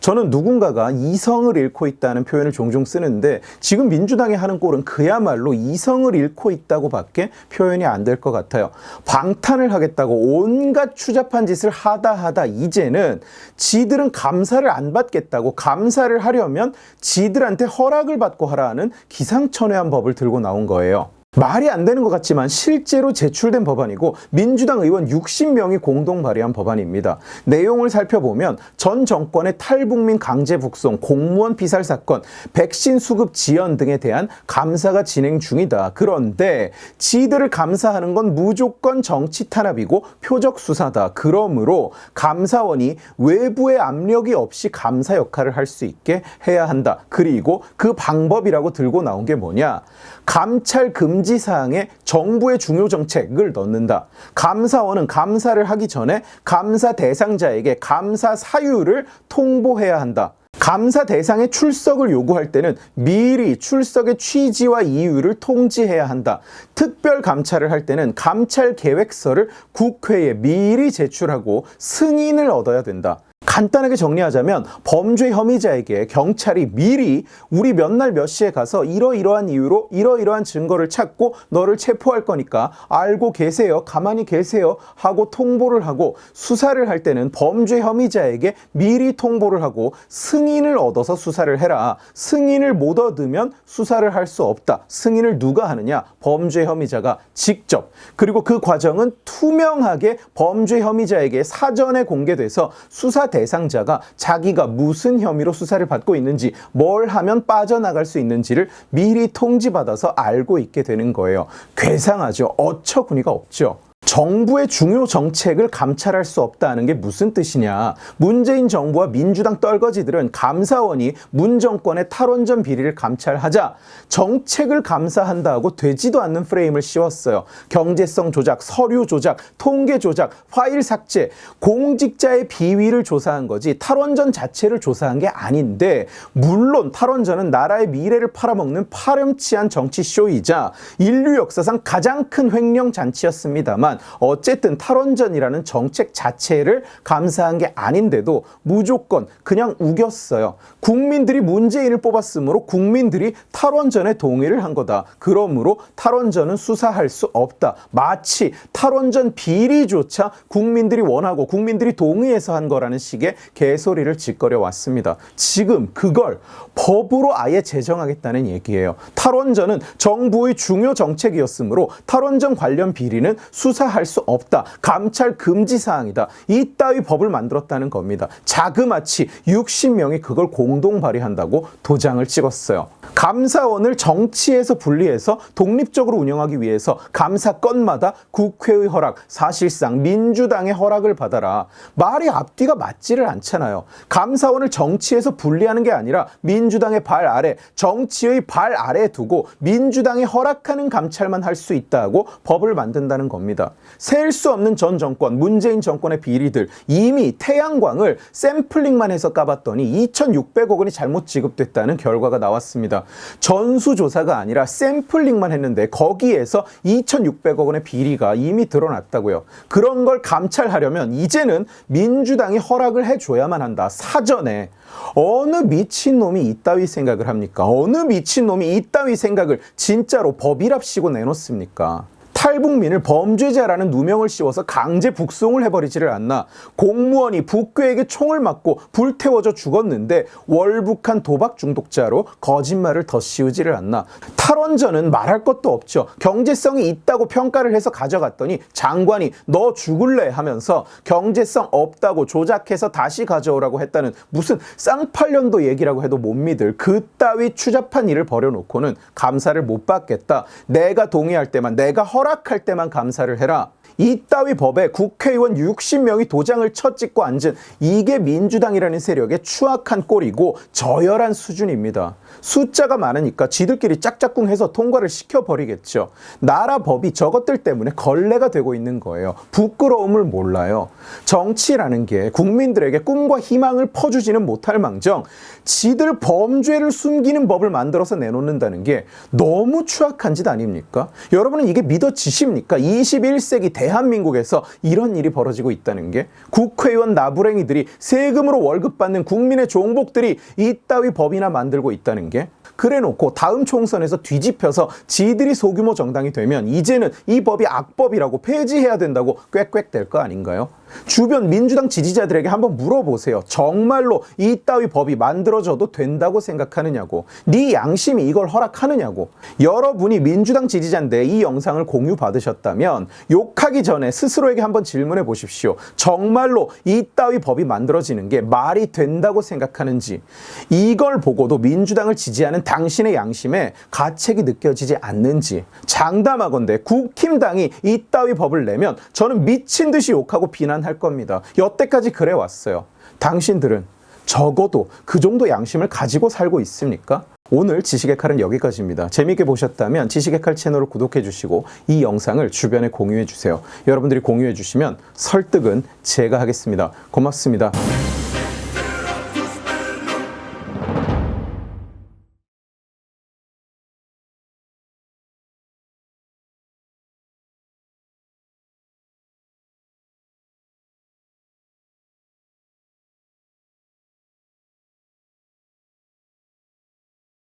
저는 누군가가 이성을 잃고 있다는 표현을 종종 쓰는데 지금 민주당이 하는 꼴은 그야말로 이성을 잃고 있다고 밖에 표현이 안 될 것 같아요. 방탄을 하겠다고 온갖 추잡한 짓을 하다 이제는 지들은 감사를 안 받겠다고, 감사를 하려면 지들한테 허락을 받고 하라는 기상천외한 법을 들고 나온 거예요. 말이 안 되는 것 같지만 실제로 제출된 법안이고 민주당 의원 60명이 공동 발의한 법안입니다. 내용을 살펴보면 전 정권의 탈북민 강제 북송, 공무원 피살 사건, 백신 수급 지연 등에 대한 감사가 진행 중이다. 그런데 지들을 감사하는 건 무조건 정치 탄압이고 표적 수사다. 그러므로 감사원이 외부의 압력이 없이 감사 역할을 할 수 있게 해야 한다. 그리고 그 방법이라고 들고 나온 게 뭐냐? 감찰 금지 사항에 정부의 중요 정책을 넣는다. 감사원은 감사를 하기 전에 감사 대상자에게 감사 사유를 통보해야 한다. 감사 대상의 출석을 요구할 때는 미리 출석의 취지와 이유를 통지해야 한다. 특별 감찰을 할 때는 감찰 계획서를 국회에 미리 제출하고 승인을 얻어야 된다. 간단하게 정리하자면 범죄 혐의자에게 경찰이 미리 우리 몇 날 몇 시에 가서 이러이러한 이유로 이러이러한 증거를 찾고 너를 체포할 거니까 알고 계세요, 가만히 계세요 하고 통보를 하고, 수사를 할 때는 범죄 혐의자에게 미리 통보를 하고 승인을 얻어서 수사를 해라. 승인을 못 얻으면 수사를 할 수 없다. 승인을 누가 하느냐? 범죄 혐의자가 직접. 그리고 그 과정은 투명하게 범죄 혐의자에게 사전에 공개돼서 수사 대상자가 자기가 무슨 혐의로 수사를 받고 있는지, 뭘 하면 빠져나갈 수 있는지를 미리 통지받아서 알고 있게 되는 거예요. 괴상하죠. 어처구니가 없죠. 정부의 중요 정책을 감찰할 수 없다는 게 무슨 뜻이냐? 문재인 정부와 민주당 떨거지들은 감사원이 문 정권의 탈원전 비리를 감찰하자 정책을 감사한다고 되지도 않는 프레임을 씌웠어요. 경제성 조작, 서류 조작, 통계 조작, 파일 삭제, 공직자의 비위를 조사한 거지 탈원전 자체를 조사한 게 아닌데, 물론 탈원전은 나라의 미래를 팔아먹는 파렴치한 정치 쇼이자 인류 역사상 가장 큰 횡령 잔치였습니다만, 어쨌든 탈원전이라는 정책 자체를 감사한 게 아닌데도 무조건 그냥 우겼어요. 국민들이 문재인을 뽑았으므로 국민들이 탈원전에 동의를 한 거다. 그러므로 탈원전은 수사할 수 없다. 마치 탈원전 비리조차 국민들이 원하고 국민들이 동의해서 한 거라는 식의 개소리를 짓거려 왔습니다. 지금 그걸 법으로 아예 제정하겠다는 얘기예요. 탈원전은 정부의 중요 정책이었으므로 탈원전 관련 비리는 수사할 수 없다. 감찰 금지 사항이다. 이따위 법을 만들었다는 겁니다. 자그마치 60명이 그걸 공동 발의한다고 도장을 찍었어요. 감사원을 정치에서 분리해서 독립적으로 운영하기 위해서 감사 건마다 국회의 허락, 사실상 민주당의 허락을 받아라. 말이 앞뒤가 맞지를 않잖아요. 감사원을 정치에서 분리하는 게 아니라 민주당의 발 아래, 정치의 발 아래에 두고 민주당이 허락하는 감찰만 할 수 있다고 법을 만든다는 겁니다. 셀 수 없는 전 정권, 문재인 정권의 비리들, 이미 태양광을 샘플링만 해서 까봤더니 2,600억 원이 잘못 지급됐다는 결과가 나왔습니다. 전수조사가 아니라 샘플링만 했는데 거기에서 2,600억 원의 비리가 이미 드러났다고요. 그런 걸 감찰하려면 이제는 민주당이 허락을 해줘야만 한다. 사전에. 어느 미친놈이 이따위 생각을 합니까? 어느 미친놈이 이따위 생각을 진짜로 법이랍시고 내놓습니까? 탈북민을 범죄자라는 누명을 씌워서 강제 북송을 해버리지를 않나. 공무원이 북괴에게 총을 맞고 불태워져 죽었는데 월북한 도박 중독자로 거짓말을 더 씌우지를 않나. 탈원전은 말할 것도 없죠. 경제성이 있다고 평가를 해서 가져갔더니 장관이 너 죽을래 하면서 경제성 없다고 조작해서 다시 가져오라고 했다는 무슨 쌍팔년도 얘기라고 해도 못 믿을 그따위 추잡한 일을 벌여놓고는 감사를 못 받겠다. 내가 동의할 때만, 내가 허락할 때만 감사를 해라. 이따위 법에 국회의원 60명이 도장을 쳐 찍고 앉은 이게 민주당이라는 세력의 추악한 꼴이고 저열한 수준입니다. 숫자가 많으니까 지들끼리 짝짝꿍 해서 통과를 시켜버리겠죠. 나라 법이 저것들 때문에 걸레가 되고 있는 거예요. 부끄러움을 몰라요. 정치라는 게 국민들에게 꿈과 희망을 퍼주지는 못할 망정 지들 범죄를 숨기는 법을 만들어서 내놓는다는 게 너무 추악한 짓 아닙니까? 여러분은 이게 믿어지십니까? 21세기 대한민국에서 이런 일이 벌어지고 있다는 게, 국회의원 나부랭이들이 세금으로 월급 받는 국민의 종복들이 이따위 법이나 만들고 있다는 게, 그래놓고 다음 총선에서 뒤집혀서 지들이 소규모 정당이 되면 이제는 이 법이 악법이라고 폐지해야 된다고 꽥꽥댈 거 아닌가요? 주변 민주당 지지자들에게 한번 물어보세요. 정말로 이따위 법이 만들어져도 된다고 생각하느냐고. 네 양심이 이걸 허락하느냐고. 여러분이 민주당 지지자인데 이 영상을 공유 받으셨다면 욕하기 전에 스스로에게 한번 질문해 보십시오. 정말로 이따위 법이 만들어지는 게 말이 된다고 생각하는지. 이걸 보고도 민주당을 지지하는 당신의 양심에 가책이 느껴지지 않는지. 장담하건대 국힘당이 이따위 법을 내면 저는 미친 듯이 욕하고 비난할 겁니다. 여태까지 그래 왔어요. 당신들은 적어도 그 정도 양심을 가지고 살고 있습니까? 오늘 지식의 칼은 여기까지입니다. 재미있게 보셨다면 지식의 칼 채널을 구독해 주시고 이 영상을 주변에 공유해 주세요. 여러분들이 공유해 주시면 설득은 제가 하겠습니다. 고맙습니다.